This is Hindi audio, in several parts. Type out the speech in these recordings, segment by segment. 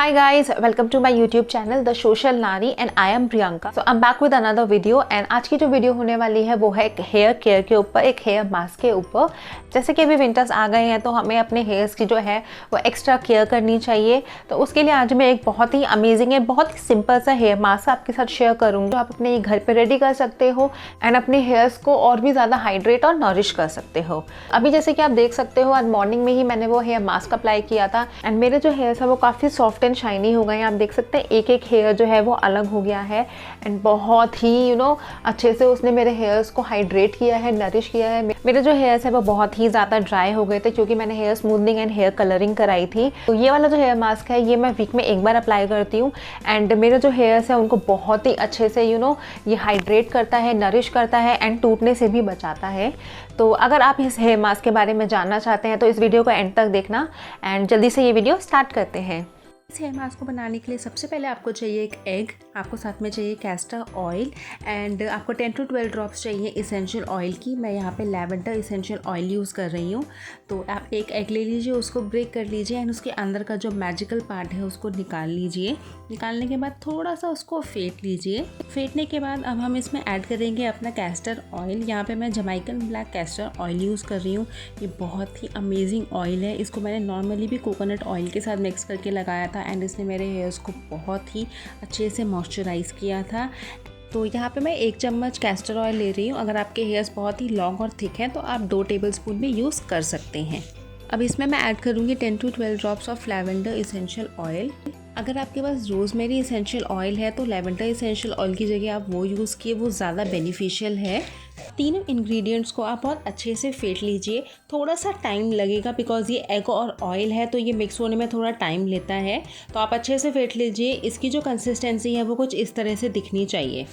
Hi guys, welcome to my YouTube channel The Social Naari and I am Priyanka. So I'm back with another video and आज की जो वीडियो होने वाली है वो है एक हेयर केयर के ऊपर, एक हेयर मास्क के ऊपर। जैसे कि अभी विंटर्स आ गए हैं तो हमें अपने हेयर्स की जो है वो एक्स्ट्रा केयर करनी चाहिए। तो उसके लिए आज मैं एक बहुत ही अमेजिंग है, बहुत ही सिंपल सा हेयर मास्क आपके साथ शेयर करूँगी जो आप अपने घर पर रेडी कर सकते हो एंड अपने हेयर्स को और भी ज़्यादा हाइड्रेट और नरिश कर सकते हो। अभी जैसे कि आप देख सकते हो आज मॉर्निंग में ही मैंने वो हेयर मास्क अप्लाई किया था एंड मेरे जो हेयर्स है वो काफ़ी सॉफ्ट एंड शाइनी हो गए हैं। आप देख सकते हैं एक एक हेयर जो है वो अलग हो गया है एंड बहुत ही अच्छे से उसने मेरे हेयर्स को हाइड्रेट किया है, नरिश किया है। मेरे जो हेयर्स है वो बहुत ही ज़्यादा ड्राई हो गए थे क्योंकि मैंने hair smoothening and hair colouring कराई थी। तो ये वाला जो हेयर मास्क है ये मैं वीक में एक बार अप्लाई करती हूँ एंड मेरे जो हेयर्स है उनको बहुत ही अच्छे से ये हाइड्रेट करता है, नरिश करता है एंड टूटने से भी बचाता है। तो अगर आप इस हेयर मास्क के बारे में जानना चाहते हैं तो इस वीडियो को एंड तक देखना एंड जल्दी से ये वीडियो स्टार्ट करते हैं। इस हेयर मास्क को बनाने के लिए सबसे पहले आपको चाहिए एक एग, आपको साथ में चाहिए कैस्टर ऑयल एंड आपको 10 to 12 ड्रॉप्स चाहिए इसेंशियल ऑयल की। मैं यहाँ पे लैवेंडर इसेंशियल ऑयल यूज़ कर रही हूँ। तो आप एक एग ले लीजिए, उसको ब्रेक कर लीजिए एंड उसके अंदर का जो मैजिकल पार्ट है उसको निकाल लीजिए। निकालने के बाद थोड़ा सा उसको फेंट लीजिए। फेंटने के बाद अब हम इसमें ऐड करेंगे अपना कैस्टर ऑयल। यहाँ पे मैं Jamaican black castor oil use कर रही हूँ। ये बहुत ही अमेजिंग ऑयल है। इसको मैंने नॉर्मली भी कोकोनट ऑयल के साथ मिक्स करके लगाया था एंड इसने मेरे हेयर्स को बहुत ही अच्छे से मॉइस्चराइज़ किया था। तो यहाँ पे मैं 1 चम्मच कैस्टर ऑयल ले रही हूँ। अगर आपके हेयर्स बहुत ही लॉन्ग और थिक हैं तो आप 2 टेबलस्पून भी यूज़ कर सकते हैं। अब इसमें मैं ऐड करूँगी 10 to 12 drops of lavender essential oil. अगर आपके पास रोज़मेरी इसेंशियल ऑयल है तो लैवेंडर इसेंशियल ऑयल की जगह आप वो यूज़ किए, वो ज़्यादा बेनिफिशियल है। तीनों इंग्रेडिएंट्स को आप बहुत अच्छे से फेंट लीजिए। थोड़ा सा टाइम लगेगा बिकॉज़ ये एग और ऑयल है तो ये मिक्स होने में थोड़ा टाइम लेता है। तो आप अच्छे से फेंट लीजिए। इसकी जो कंसिस्टेंसी है वो कुछ इस तरह से दिखनी चाहिए।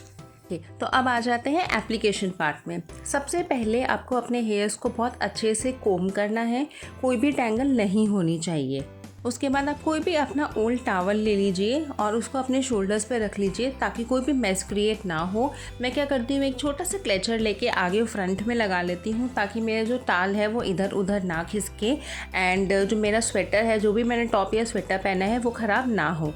तो अब आ जाते हैं एप्लीकेशन पार्ट में। सबसे पहले आपको अपने हेयर्स को बहुत अच्छे से कोम करना है, कोई भी टैंगल नहीं होनी चाहिए। उसके बाद आप कोई भी अपना ओल्ड टॉवल ले लीजिए और उसको अपने शोल्डर्स पे रख लीजिए ताकि कोई भी मेस क्रिएट ना हो। मैं क्या करती हूँ, एक छोटा सा क्लेचर लेके आगे फ्रंट में लगा लेती हूँ ताकि मेरा जो टाल है वो इधर उधर ना खिसके एंड जो मेरा स्वेटर है, जो भी मैंने टॉप या स्वेटर पहना है वो ख़राब ना हो।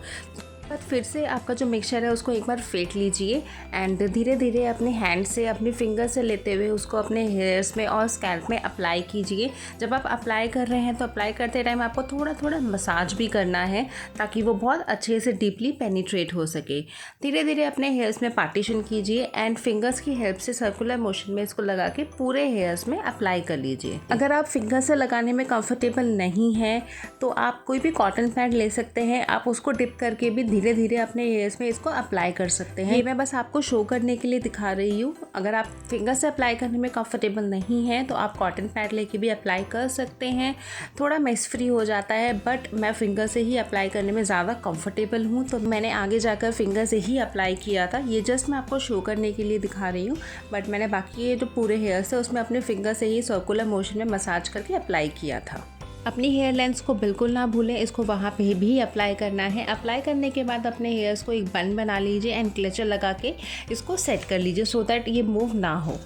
बाद फिर से आपका जो मिक्सचर है उसको एक बार फेंट लीजिए एंड धीरे धीरे अपने हैंड से, अपने फिंगर से लेते हुए उसको अपने हेयर्स में और स्कैल्प में अप्लाई कीजिए। जब आप अप्लाई कर रहे हैं तो अप्लाई करते टाइम आपको थोड़ा थोड़ा मसाज भी करना है ताकि वो बहुत अच्छे से डीपली पेनिट्रेट हो सके। धीरे धीरे अपने हेयर्स में पार्टीशन कीजिए एंड फिंगर्स की हेल्प से सर्कुलर मोशन में इसको लगा के पूरे हेयर्स में अप्लाई कर लीजिए। अगर आप फिंगर से लगाने में कंफर्टेबल नहीं है तो आप कोई भी कॉटन पैड ले सकते हैं, आप उसको डिप करके भी धीरे धीरे अपने हेयर्स में इसको अप्लाई कर सकते हैं। ये मैं बस आपको शो करने के लिए दिखा रही हूँ। अगर आप फिंगर से अप्लाई करने में कंफर्टेबल नहीं है तो आप कॉटन पैड लेके भी अप्लाई कर सकते हैं। थोड़ा मेस फ्री हो जाता है बट मैं फिंगर से ही अप्लाई करने में ज़्यादा कंफर्टेबल हूँ तो मैंने आगे जाकर फिंगर से ही अप्लाई किया था। ये जस्ट मैं आपको शो करने के लिए दिखा रही हूँ बट मैंने बाकी ये जो पूरे हेयर्स है उसमें अपने फिंगर से ही सर्कुलर मोशन में मसाज करके अप्लाई किया था। अपनी हेयर लेंथ्स को बिल्कुल ना भूलें, इसको वहाँ पे भी अप्लाई करना है। अप्लाई करने के बाद अपने हेयर्स को एक बन बना लीजिए एंड क्लेचर लगा के इसको सेट कर लीजिए सो दैट ये मूव ना हो।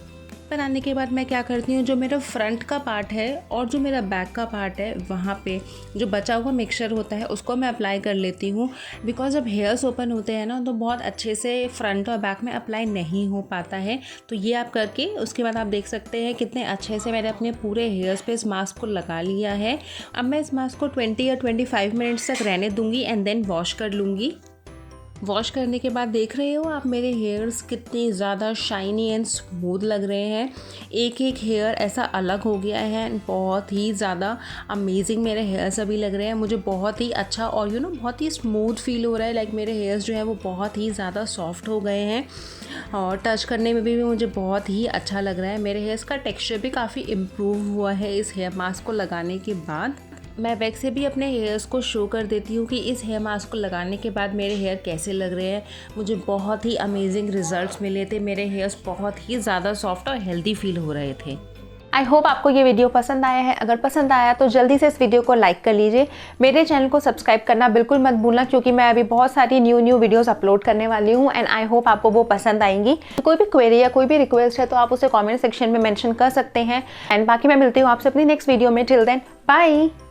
बनाने के बाद मैं क्या करती हूँ, जो मेरा फ्रंट का पार्ट है और जो मेरा बैक का पार्ट है वहाँ पे जो बचा हुआ मिक्सचर होता है उसको मैं अप्लाई कर लेती हूँ बिकॉज जब हेयर्स ओपन होते हैं ना तो बहुत अच्छे से फ्रंट और बैक में अप्लाई नहीं हो पाता है। तो ये आप करके उसके बाद आप देख सकते हैं कितने अच्छे से मैंने अपने पूरे हेयर्स पे इस मास्क को लगा लिया है। अब मैं इस मास्क को 20 या 25 मिनट्स तक रहने दूँगी एंड देन वॉश कर लूँगी। वॉश करने के बाद देख रहे हो आप मेरे हेयर्स कितने ज़्यादा शाइनी एंड स्मूथ लग रहे हैं। एक एक हेयर ऐसा अलग हो गया है एंड बहुत ही ज़्यादा अमेजिंग मेरे हेयर्स अभी लग रहे हैं। मुझे बहुत ही अच्छा और बहुत ही स्मूथ फील हो रहा है। लाइक मेरे हेयर्स जो है वो बहुत ही ज़्यादा सॉफ्ट हो गए हैं और टच करने में भी मुझे बहुत ही अच्छा लग रहा है। मेरे हेयर्स का टेक्स्चर भी काफ़ी इम्प्रूव हुआ है इस हेयर मास्क को लगाने के बाद। मैं बैक से भी अपने हेयर्स को शो कर देती हूँ कि इस हेयर मास्क को लगाने के बाद मेरे हेयर कैसे लग रहे हैं। मुझे बहुत ही अमेजिंग रिजल्ट्स मिले थे। मेरे हेयर्स बहुत ही ज़्यादा सॉफ्ट और हेल्दी फील हो रहे थे। आई होप आपको ये वीडियो पसंद आया है। अगर पसंद आया तो जल्दी से इस वीडियो को लाइक कर लीजिए। मेरे चैनल को सब्सक्राइब करना बिल्कुल मत भूलना क्योंकि मैं अभी बहुत सारी न्यू वीडियोस अपलोड करने वाली हूँ एंड आई होप आपको वो पसंद आएंगी। कोई भी क्वेरी या कोई भी रिक्वेस्ट है तो आप उसे कमेंट सेक्शन में मेंशन कर सकते हैं एंड बाकी मैं मिलती हूँ आपसे अपनी नेक्स्ट वीडियो में। Till then bye.